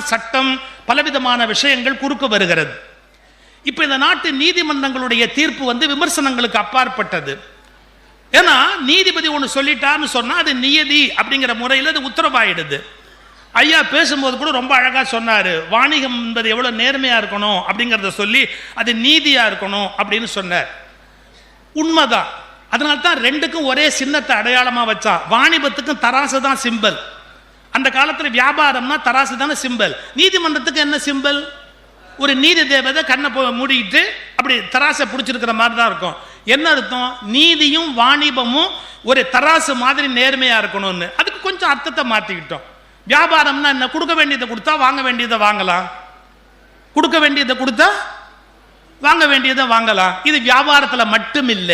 சட்டம் பலவிதமான விஷயங்கள் குறுக்க வருகிறது. இப்ப இந்த நாட்டு நீதிமன்றங்களுடைய தீர்ப்பு விமர்சனங்களுக்கு அப்பாற்பட்டது. ஏன்னா நீதிபதி ஒன்று சொல்லிட்டான்னு சொன்னா அது நியதி அப்படிங்கிற முறையில் அது உத்தரவாயிடுது. ஐயா பேசும்போது கூட ரொம்ப அழகா சொன்னாரு, வாணிகம் என்பது எவ்வளவு நேர்மையா இருக்கணும் அப்படிங்கிறத சொல்லி அது நீதியா இருக்கணும் அப்படின்னு சொன்னார். உண்மைதான். அதனால தான் ரெண்டுக்கும் ஒரே சின்னத்தை அடையாளமா வச்சா. வாணிபத்துக்கும் தராசு தான் சிம்பல். அந்த காலத்துல வியாபாரம்னா தராசு தானே சிம்பல். நீதிமன்றத்துக்கு என்ன சிம்பல்? ஒரு நீதி தேவதை கண்ணை மூடிட்டு அப்படி தராசை பிடிச்சிருக்கிற மாதிரி தான் இருக்கும். என்ன அர்த்தம்? நீதியும் வாணிபமும் ஒரு தராசு மாதிரி நேர்மையா இருக்கணும்னு. அதுக்கு கொஞ்சம் அர்த்தத்தை மாத்திக்கிட்டோம். வியாபாரம்னா என்ன? கொடுக்க வேண்டியதை கொடுத்தா வாங்க வேண்டியதை வாங்கலாம், கொடுக்க வேண்டியதை கொடுத்தா வாங்க வேண்டியதை வாங்கலாம். இது வியாபாரத்துல மட்டும் இல்ல,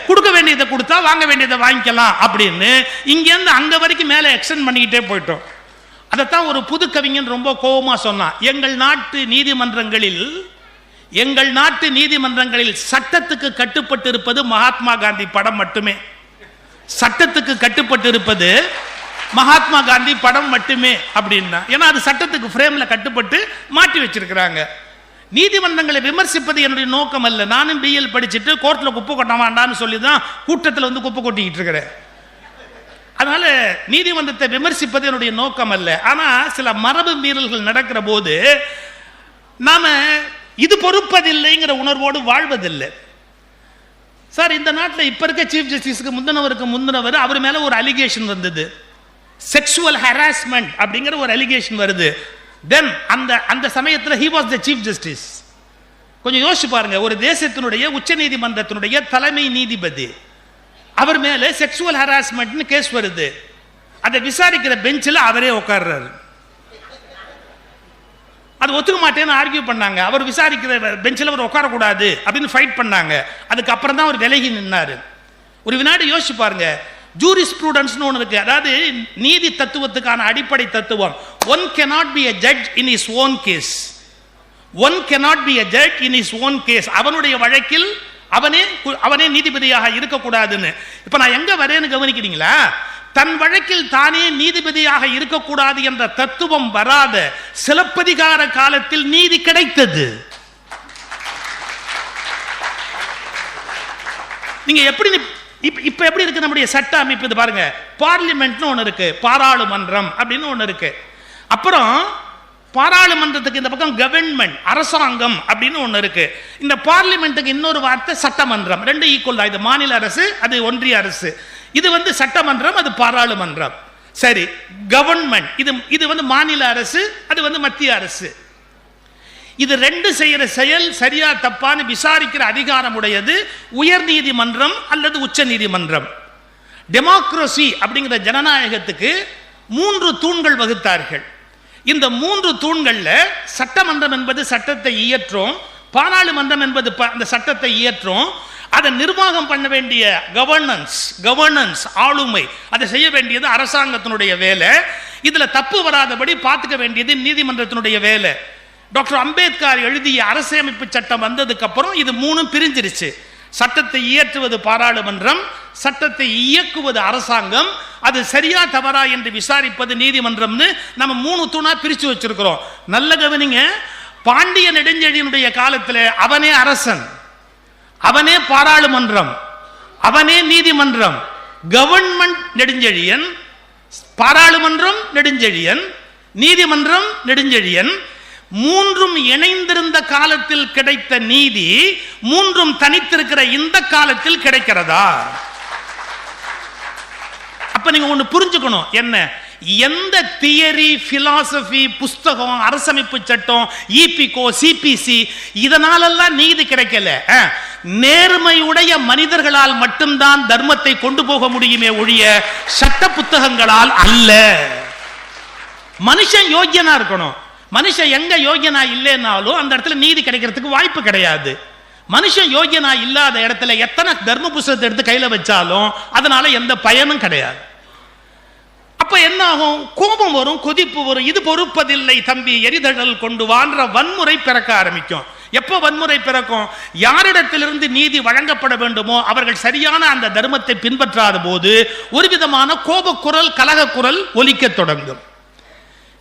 கொடுக்க வேண்டியதை கொடுத்தா வாங்க வேண்டியதை வாங்கிக்கலாம் அப்படின்னு இங்க இருந்து அங்க வரைக்கும் மேல எக்ஸ்டெண்ட் பண்ணிக்கிட்டே போயிட்டோம். அதைத்தான் ஒரு புது கவிஞன் ரொம்ப கோபமா சொன்னான். எங்கள் நாட்டு நீதிமன்றங்களில் சட்டத்துக்கு கட்டுப்பட்டு இருப்பது மகாத்மா காந்தி படம் மட்டுமே. சட்டத்துக்கு கட்டுப்பட்டு இருப்பது மகாத்மா காந்தி படம் மட்டுமே அப்படின்னா, ஏன்னா அது சட்டத்துக்கு ஃப்ரேம்ல கட்டுப்பட்டு மாட்டி வச்சிருக்கிறாங்க. நீதிமன்றங்களை விமர்சிப்பது என்னுடைய நோக்கம் அல்ல. நானும் பிஎல் படிச்சுட்டு கோர்ட்ல குப்பை கொட்ட வேண்டான்னு சொல்லி தான் கூட்டத்தில் குப்பை கொட்டிக்கிட்டு இருக்கிறேன். அதனால நீதிமன்றத்தை விமர்சிப்பது என்னுடைய நோக்கம் அல்ல. ஆனா சில மரபு மீறல்கள் நடக்கிற போது நாம இது பொறுப்பதில்லைங்கிற உணர்வோடு வாழ்வதில்லை. சார், இந்த நாட்டில் இப்ப இருக்க சீஃப் ஜஸ்டிஸ்க்கு முந்தினவர் அவர் மேல ஒரு அலிகேஷன் வந்தது. செக்ஷுவல் ஹராஸ்மெண்ட் அப்படிங்கிற ஒரு அலிகேஷன் வருது. தென் அந்த சமயத்தில் he was the chief justice. கொஞ்சம் யோசிச்சு பாருங்க, ஒரு தேசத்தினுடைய உச்ச நீதிமன்றத்தினுடைய தலைமை நீதிபதி, அவர் மேல செக்ஷுவல் ஹராஸ்மெண்ட் கேஸ் வருது. அதை விசாரிக்கிற பெஞ்சில் அவரே உட்கார்றாரு. அது ஒத்துக்க மாட்டேன்னு ஆர்கியூ பண்ணாங்க. அவர் விசாரிக்கிற பெஞ்சில் அவர் உட்காரக்கூடாது அப்படின்னு ஃபைட் பண்ணாங்க. அதுக்கப்புறம் தான் அவர் விலகி நின்னாரு. ஒரு வினாடி யோசிச்சு பாருங்க. ஜூரிஸ்ப்ரூடன்ஸ்னு ஒன்று இருக்கு. அதாவது நீதி தத்துவத்துக்கான அடிப்படை தத்துவம். One cannot be a judge in his own case. One cannot be a judge in his own case. அவனுடைய வழக்கில் அவனே நீதிபதியாக இருக்கக்கூடாதுன்னு. இப்ப நான் எங்க வரேன்னு கவனிக்கிறீங்களா? தன் வழக்கில் தானே நீதிபதியாக இருக்கக்கூடாது என்ற தத்துவம் வராத சிலப்பதிகார காலத்தில் நீதி கிடைத்தது. நீங்க இப்ப எப்படி இருக்கு நம்முடைய சட்ட அமைப்பு? இது பாருங்க, பார்லிமெண்ட்னு ஒண்ணு இருக்கு, பாராளுமன்றம் அப்படின்னு ஒண்ணு இருக்கு. அப்புறம் பாராளுமன்றத்துக்கு இந்த பக்கம் கவர்மெண்ட், அரசாங்கம் அப்படின்னு ஒண்ணு இருக்கு. இந்த பார்லிமெண்ட்டுக்கு இன்னொரு வார்த்தை சட்டமன்றம். ரெண்டு ஈக்குவல் தான். இது மாநில அரசு, அது ஒன்றிய அரசு. இது சட்டமன்றம், அது பாராளுமன்றம். சரி, கவர்மெண்ட் இது மாநில அரசு, அது மத்திய அரசு. இது ரெண்டு செய்யற செயல் சரியா தப்பான்னு விசாரிக்கிற அதிகாரம் உடையது உயர் நீதிமன்றம் அல்லது உச்ச நீதிமன்றம். டெமோக்ரசி அப்படிங்கிற ஜனநாயகத்துக்கு 3 தூண்கள் வகுத்தார்கள். இந்த 3 தூண்கள்ல சட்டமன்றம் என்பது சட்டத்தை இயற்றும், பாராளுமன்றம் என்பது அந்த சட்டத்தை இயற்றும், அதை நிர்வாகம் பண்ண வேண்டிய கவர்னன்ஸ் ஆளுமை, அதை செய்ய வேண்டியது அரசாங்கத்தினுடைய வேலை. இதுல தப்பு வராதபடி பார்த்துக்க வேண்டியது நீதிமன்றத்தினுடைய வேலை. டாக்டர் அம்பேத்கர் எழுதிய அரசியலமைப்பு சட்டம் வந்ததுக்கு அப்புறம் இது 3 பிரிஞ்சிருச்சு. சட்டத்தை இயற்றுவது பாராளுமன்றம், சட்டத்தை இயக்குவது அரசாங்கம், அது சரியா தவறா என்று விசாரிப்பது நீதிமன்றம்னு நம்ம 3 தூணா பிரிச்சு வச்சிருக்கிறோம். நல்ல கவனிங்க, பாண்டிய நெடுஞ்செழியனுடைய காலத்தில் அவனே அரசன், அவனே பாராளுமன்றம், அவனே நீதிமன்றம். கவர்மெண்ட் நெடுஞ்செழியன், பாராளுமன்றம் நெடுஞ்செழியன், நீதிமன்றம் நெடுஞ்செழியன். 3ம் இணைந்திருந்த காலத்தில் கிடைத்த நீதி 3ம் தனித்திருக்கிற இந்த காலத்தில் கிடைக்கிறதா? அப்ப நீங்க ஒண்ணு புரிஞ்சுக்கணும். என்ன? எந்த தியரி, பிலாசபி, புஸ்தகம், அரசமைப்பு சட்டம், இபிகோ, சிபிசி இதனாலெல்லாம் நீதி கிடைக்கல. நேர்மையுடைய மனிதர்களால் மட்டும்தான் தர்மத்தை கொண்டு போக முடியுமே ஒழிய சட்ட புத்தகங்களால் அல்ல. மனுஷன் யோக்கியனா இருக்கணும். மனுஷன் எங்க யோகியனா இல்லைன்னாலும் அந்த இடத்துல நீதி கிடைக்கிறதுக்கு வாய்ப்பு கிடையாது. மனுஷன் யோகியனா இல்லாத இடத்துல எத்தனை தர்ம புஸ்தகத்தை எடுத்து கையில வச்சாலும் அதனால எந்த பயனும் கிடையாது. அப்ப என்ன ஆகும்? கோபம் வரும், கொதிப்பு வரும். இது பொறுப்பதில்லை தம்பி, எரிதழல் கொண்டு வான்ற வன்முறை பிறக்க ஆரம்பிக்கும். எப்போ வன்முறை பிறக்கும்? யாரிடத்திலிருந்து நீதி வழங்கப்பட வேண்டுமோ அவர்கள் சரியான அந்த தர்மத்தை பின்பற்றாத போது ஒரு விதமான கோபக்குரல், கலக குரல் ஒலிக்க தொடங்கும்.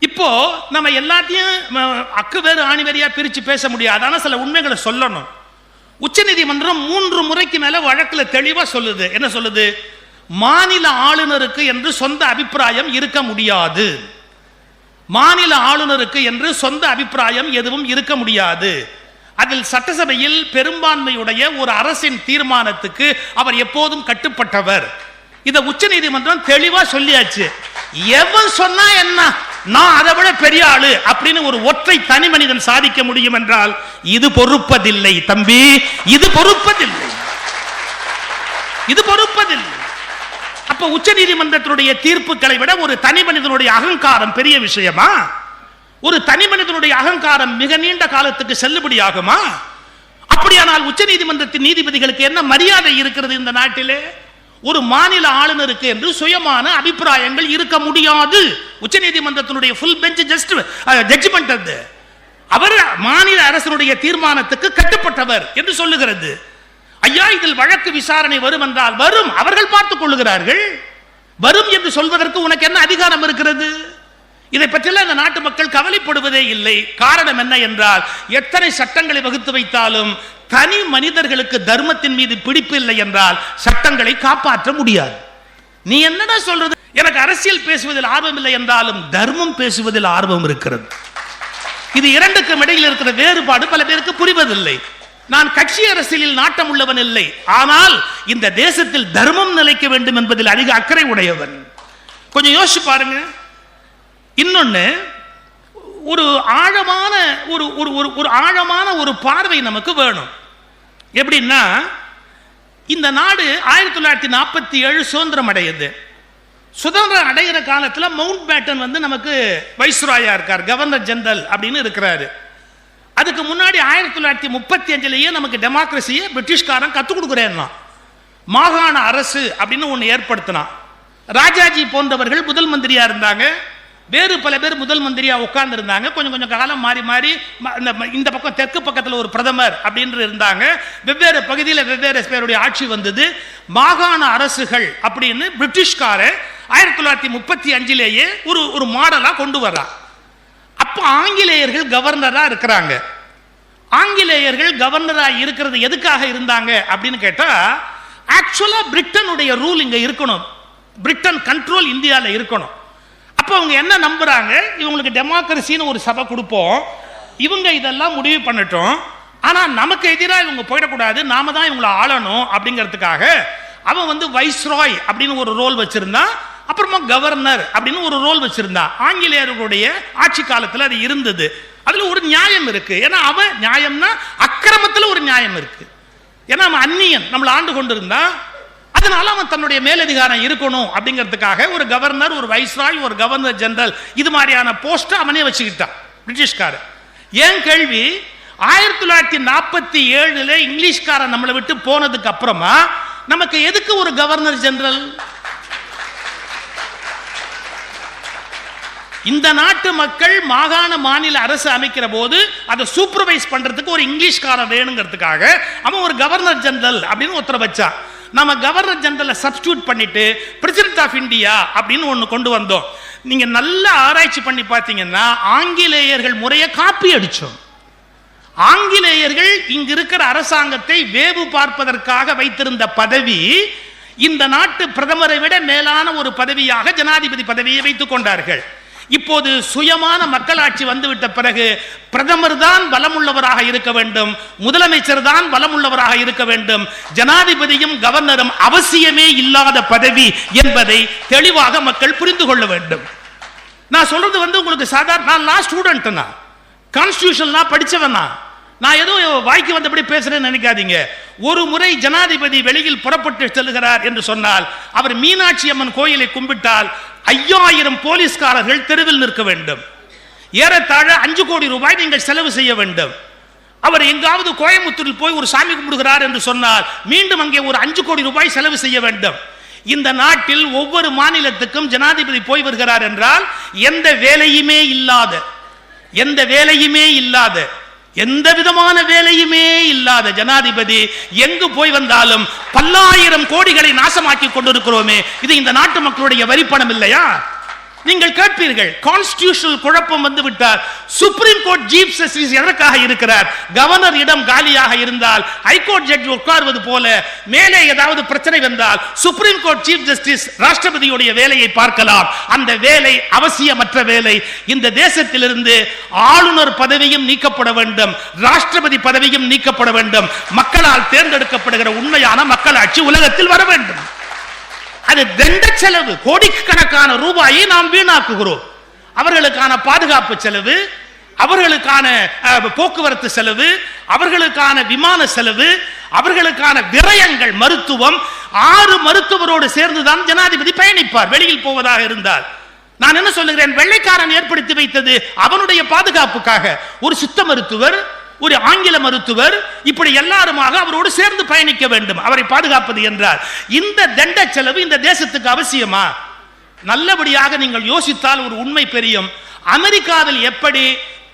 இப்போ நம்ம எல்லாத்தையும் அக்கு வேறு ஆணி வேறையா பிரிச்சு பேச முடியாது. ஆனா சில உண்மைகளை சொல்லணும். உச்சநீதிமன்றம் 3 முறைக்கு மேல வழக்குல தெளிவா சொல்லுது. என்ன சொல்லுது? மாநில ஆளுநருக்கு என்று சொந்த அபிப்பிராயம் இருக்க முடியாது. மாநில ஆளுநருக்கு என்று சொந்த அபிப்பிராயம் எதுவும் இருக்க முடியாது. அதில் சட்டசபையில் பெரும்பான்மையுடைய ஒரு அரசின் தீர்மானத்துக்கு அவர் எப்போதும் கட்டுப்பட்டவர். இத உச்சநீதிமன்றம் தெளிவா சொல்லியாச்சு. எவன் சொன்னா என்ன, நான் அதை விட பெரிய ஆளு அப்படின்னு ஒரு ஒற்றை தனி மனிதன் சாதிக்க முடியும் என்றால் இது பொறுப்பதில்லை தம்பி, இது பொறுப்பதில்லை, இது பொறுப்பதில்லை. அப்ப உச்சநீதிமன்றத்தினுடைய தீர்ப்புகளை விட ஒரு தனி மனிதனுடைய அகங்காரம் பெரிய விஷயமா? ஒரு தனி மனிதனுடைய அகங்காரம் மிக நீண்ட காலத்துக்கு செல்லுபடியாகுமா? அப்படியானால் உச்சநீதிமன்றத்தின் நீதிபதிகளுக்கு என்ன மரியாதை இருக்கிறது இந்த நாட்டிலே? ஒரு மாநில ஆளுநருக்கு என்று சுயமான அபிப்பிராயங்கள் இருக்க முடியாது. உச்சநீதிமன்றத்தினுடைய ஃபுல் பெஞ்ச் ஜட்ஜ்மெண்ட் அது. அவர் மாநில அரசினுடைய தீர்மானத்துக்கு கட்டுப்பட்டவர் என்று சொல்லுகிறது. ஐயா, இதில் வழக்கு விசாரணை வரும் என்றால் வரும், அவர்கள் பார்த்துக் கொள்ளுகிறார்கள். வரும் என்று சொல்வதற்கு உனக்கு என்ன அதிகாரம் இருக்கிறது? இதை பற்றியெல்லாம் இந்த நாட்டு மக்கள் கவலைப்படுவதே இல்லை. காரணம் என்ன என்றால், எத்தனை சட்டங்களை வகுத்து வைத்தாலும் தனி மனிதர்களுக்கு தர்மத்தின் மீது பிடிப்பு இல்லை என்றால் சட்டங்களை காப்பாற்ற முடியாது. நீ என்னடா சொல்றது? எனக்கு அரசியல் பேசுவதில் ஆர்வம் இல்லை என்றாலும் தர்மம் பேசுவதில் ஆர்வம் இருக்கிறது. இது இரண்டுக்கும் இடையில் இருக்கிற வேறுபாடு பல பேருக்கு புரிவதில்லை. நான் கட்சி அரசியலில் நாட்டம் உள்ளவன் இல்லை, ஆனால் இந்த தேசத்தில் தர்மம் நிலைக்க வேண்டும் என்பதில் அதிக அக்கறை உடையவன். கொஞ்சம் யோசிச்சு பாருங்க. இன்னொன்னு, ஒரு ஆழமான ஒரு ஆழமான ஒரு பார்வை நமக்கு வேணும். எப்படின்னா, இந்த நாடு 1947 சுதந்திரம் அடையுது. சுதந்திரம் அடைகிற காலத்தில் மவுண்ட் பேட்டன் நமக்கு வைஸ்ராயா இருக்கார், கவர்னர் ஜெனரல் அப்படின்னு இருக்கிறாரு. அதுக்கு முன்னாடி 1935 நமக்கு டெமோக்ரஸியை பிரிட்டிஷ்காரன் கற்றுக் கொடுக்குறேன்னா மாகாண அரசு அப்படின்னு ஒன்று ஏற்படுத்தினான். ராஜாஜி போன்றவர்கள் முதல் மந்திரியா இருந்தாங்க. வேறு பல பேர் முதல் மந்திரியா உட்கார்ந்து இருந்தாங்க. கொஞ்சம் கொஞ்சம் காலம் மாறி மாறி இந்த பக்கம் தெற்கு பக்கத்தில் ஒரு பிரதமர் அப்படின்னு இருந்தாங்க. வெவ்வேறு பகுதியில் வெவ்வேறு பேருடைய ஆட்சி வந்தது. மாகாண அரசுகள் அப்படின்னு பிரிட்டிஷ்கார 1935 ஒரு மாடலா கொண்டு வர்றா. அப்ப ஆங்கிலேயர்கள் கவர்னரா இருக்கிறாங்க. ஆங்கிலேயர்கள் கவர்னரா இருக்கிறது எதுக்காக இருந்தாங்க அப்படின்னு கேட்டா, ஆக்சுவலா பிரிட்டனுடைய ரூல் இங்க இருக்கணும், பிரிட்டன் கண்ட்ரோல் இந்தியாவில் இருக்கணும். அப்போ அவங்க என்ன நம்புறாங்க, இவங்களுக்கு டெமோக்ரஸின்னு ஒரு சபை கொடுப்போம், இவங்க இதெல்லாம் முடிவு பண்ணட்டும், ஆனா நமக்கு எதிராக இவங்க போயிடக்கூடாது, நாம தான் இவங்களை ஆளணும் அப்படிங்கிறதுக்காக அவன் வைஸ்ராய் அப்படின்னு ஒரு ரோல் வச்சிருந்தான். அப்புறமா கவர்னர் அப்படின்னு ஒரு ரோல் வச்சிருந்தான். ஆங்கிலேயர்களுடைய ஆட்சி காலத்தில் அது இருந்தது. அதுல ஒரு நியாயம் இருக்கு. ஏன்னா அவன் நியாயம்னா அக்கிரமத்தில் ஒரு நியாயம் இருக்கு. ஏன்னா அவன் அந்நியன், நம்மளை ஆண்டு கொண்டு இருந்தா, அதனால அவன் தன்னுடைய மேலதிகாரம் இருக்கணும் அப்படிங்கிறதுக்காக ஒரு கவர்னர், ஒரு வைஸ்ராய், ஒரு கவர்னர் ஜெனரல் இது மாதிரியான போஸ்ட் அவனே வச்சுக்கிட்டான் பிரிட்டிஷ்கார. ஏன் கேள்வி, 1947 இங்கிலீஷ்காரன் நம்மளை விட்டு போனதுக்கு அப்புறமா நமக்கு எதுக்கு ஒரு கவர்னர் ஜெனரல்? இந்த நாட்டு மக்கள் மாகாண மாநில அரசு அமைக்கிற போது அதை சூப்பர்வைஸ் பண்றதுக்கு ஒரு இங்கிலீஷ்காரன் வேணுங்கிறதுக்காக அவன் ஒரு கவர்னர் ஜெனரல் அப்படின்னு ஒருத்தர வச்சான். நம்ம கவர்னர் ஜெனரலை சப்ஸ்டிடியூட் பண்ணிட்டு பிரசிடென்ட் ஆஃப் இந்தியா அப்படின்னு ஒன்று கொண்டு வந்தோம். நீங்க நல்ல ஆராய்ச்சி பண்ணி பார்த்தீங்கன்னா ஆங்கிலேயர்கள் முறையை காப்பி அடிச்சோம். ஆங்கிலேயர்கள் இங்க இருக்கிற அரசாங்கத்தை வேவு பார்ப்பதற்காக வைத்திருந்த பதவி இந்த நாட்டு பிரதமரை விட மேலான ஒரு பதவியாக ஜனாதிபதி பதவியை வைத்துக் கொண்டார்கள். இப்போது சுயமான மக்களாட்சி வந்துவிட்ட பிறகு பிரதமர் தான் பலமுள்ளவராக இருக்க வேண்டும், முதலமைச்சர் தான் பலமுள்ளவராக இருக்க வேண்டும், ஜனாதிபதியும் கவர்னரும் அவசியமே இல்லாத பதவி என்பதை தெளிவாக மக்கள் புரிந்து கொள்ள வேண்டும். நான் சொல்றது உங்களுக்கு சாதாரண, நான் லா ஸ்டூடெண்ட்னா, கான்ஸ்டிடியூஷன்லாம் படிச்சவனா, நான் ஏதோ வாய்க்கு வந்தபடி பேசுறேன்னு நினைக்காதீங்க. ஒரு முறை ஜனாதிபதி வெளியில் புறப்பட்டு செல்கிறார் என்று சொன்னால், அவர் மீனாட்சி அம்மன் கோயிலை கும்பிட்டால் 5000 போலீஸ்காரர்கள் தெருவில் நிற்க வேண்டும். ஏறத்தாழ 5 கோடி ரூபாய் நீங்கள் செலவு செய்ய வேண்டும். அவர் எங்காவது கோயம்புத்தூரில் போய் ஒரு சாமி கும்பிடுகிறார் என்று சொன்னால் மீண்டும் அங்கே ஒரு 5 கோடி ரூபாய் செலவு செய்ய வேண்டும். இந்த நாட்டில் ஒவ்வொரு மாநிலத்துக்கும் ஜனாதிபதி போய் வருகிறார் என்றால் எந்த வேலையுமே இல்லாத எந்த விதமான வேலையுமே இல்லாத ஜனாதிபதி எங்கு போய் வந்தாலும் பல்லாயிரம் கோடிகளை நாசமாக்கி கொண்டிருக்கிறோமே, இது இந்த நாட்டு மக்களுடைய வரிப்பணம் இல்லையா? நீங்கள் கேட்பீர்கள், கான்ஸ்டிடியூஷனல் குழப்பம் வந்து விட்டார், சுப்ரீம் கோர்ட் சீஃப் ஜஸ்டிஸ் எதற்காக இருக்கிறார்? கவர்னர் இடம் காலியாக இருந்தால் ஹைகோர்ட் ஜட்ஜ் உட்கார்வது போல மேலே ஏதாவது பிரச்சனை வந்தால் சுப்ரீம் கோர்ட் சீஃப் ஜஸ்டிஸ் ராஷ்டிரபதியுடைய வேலையை பார்க்கலாம். அந்த வேலை அவசியமற்ற வேலை. இந்த தேசத்திலிருந்து ஆளுநர் பதவியும் நீக்கப்பட வேண்டும், ராஷ்டிரபதி பதவியும் நீக்கப்பட வேண்டும். மக்களால் தேர்ந்தெடுக்கப்படுகிற உண்மையான மக்களாட்சி உலகத்தில் வர வேண்டும். அது தண்ட செலவு, கோடிக்கணக்கான ரூபாயை நாம் வீணாக்குகிறோம். அவர்களுக்கான பாதுகாப்பு செலவு, அவர்களுக்கான போக்குவரத்து செலவு, அவர்களுக்கான விமான செலவு, அவர்களுக்கான விரயங்கள், மருத்துவம். 6 மருத்துவரோடு சேர்ந்துதான் ஜனாதிபதி பயணிப்பார் வெளியில் போவதாக இருந்தால். நான் என்ன சொல்லுகிறேன், வெள்ளைக்காரன் ஏற்படுத்தி வைத்தது அவனுடைய பாதுகாப்புக்காக. ஒரு சித்த மருத்துவர், ஒரு ஆங்கில மருத்துவர், இப்படி எல்லாருமாக அவரோடு சேர்ந்து பயணிக்க வேண்டும் அவரை பாதுகாப்பது என்றால். இந்த தண்ட செலவு இந்த தேசத்துக்கு அவசியமா? நல்லபடியாக நீங்கள் யோசித்தால் ஒரு உண்மை பெரியும். அமெரிக்காவில் எப்படி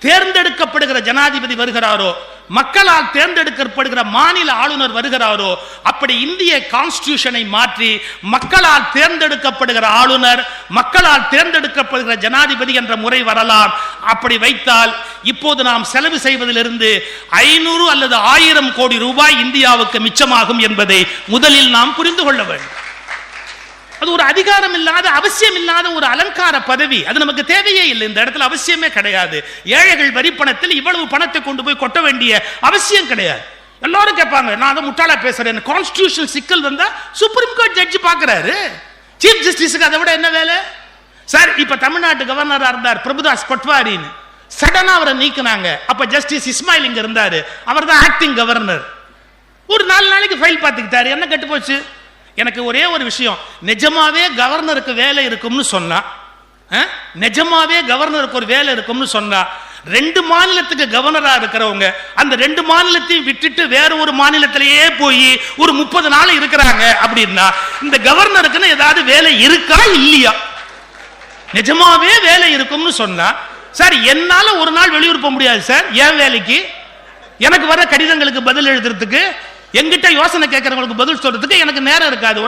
தேர்ந்தெடுக்கப்படுகிற ஜனாதிபதி வருகிறாரோ, மக்களால் தேர்ந்தெடுக்கப்படுகிற மாநில ஆளுநர் வருகிறாரோ, அப்படி இந்திய கான்ஸ்டிடியூஷனை மாற்றி மக்களால் தேர்ந்தெடுக்கப்படுகிற ஆளுநர், மக்களால் தேர்ந்தெடுக்கப்படுகிற ஜனாதிபதி என்ற முறை வரலாம். அப்படி வைத்தால் இப்போது நாம் செலவு செய்வதிலிருந்து 500 அல்லது 1000 கோடி ரூபாய் இந்தியாவுக்கு மிச்சமாகும் என்பதை முதலில் நாம் புரிந்து கொள்ள வேண்டும். அது ஒரு அதிகாரம் இல்லாத, அவசியம் இல்லாத ஒரு அலங்கார பதவி. அது நமக்கு தேவையே இல்லை. இந்த இடத்துல அவசியமே கிடையாது. ஏழைகள் வரி பணத்தில் இவ்வளவு பணத்தை கொண்டு போய் கொட்ட வேண்டிய அவசியம் கிடையாது. எல்லாரும் கேட்பாங்க, நான் அதை முட்டாளா பேசுறேன். கான்ஸ்டிடியூஷனல் சிக்கல் வந்தா சுப்ரீம் கோர்ட் ஜட்ஜ் பாக்குறாரு, சீஃப் ஜஸ்டிஸுக்கு அதை விட என்ன வேலை? சார், இப்ப தமிழ்நாட்டு கவர்னரா இருந்தார் பிரபுதாஸ் பட்வாரின்னு, சடனா அவரை நீக்கினாங்க. அப்ப ஜஸ்டிஸ் இஸ்மாயில் இங்க இருந்தாரு, அவர் தான் ஆக்டிங் கவர்னர். ஒரு 4 நாளைக்கு ஃபைல் பார்த்துக்கிட்டாரு, என்ன கெட்டு போச்சு? எனக்கு ஒரே ஒரு விஷயம், நிஜமாவே கவர்னருக்கு வேலை இருக்கும்னு சொன்னா, நிஜமாவே கவர்னருக்கு ஒரு வேலை இருக்கும்னு சொன்னா, 2 மாநிலத்துக்கு கவர்னரா இருக்கிறவங்க அந்த 2 மாநிலத்தையும் விட்டுட்டு வேற ஒரு மாநிலத்திலேயே போய் ஒரு 30 நாள் இருக்கிறாங்க அப்படின்னா, இந்த கவர்னருக்குன்னு ஏதாவது வேலை இருக்கா இல்லையா? நிஜமாவே வேலை இருக்கும்னு சொன்னா, சார் என்னால ஒரு நாள் வெளியூர் போக முடியாது சார், ஏன் வேலைக்கு? எனக்கு வர கடிதங்களுக்கு பதில் எழுதுறதுக்கு, எங்கிட்ட யோசனை கேட்கறவங்களுக்கு பதில் சொல்றதுக்கு எனக்கு நேரம் இருக்காது.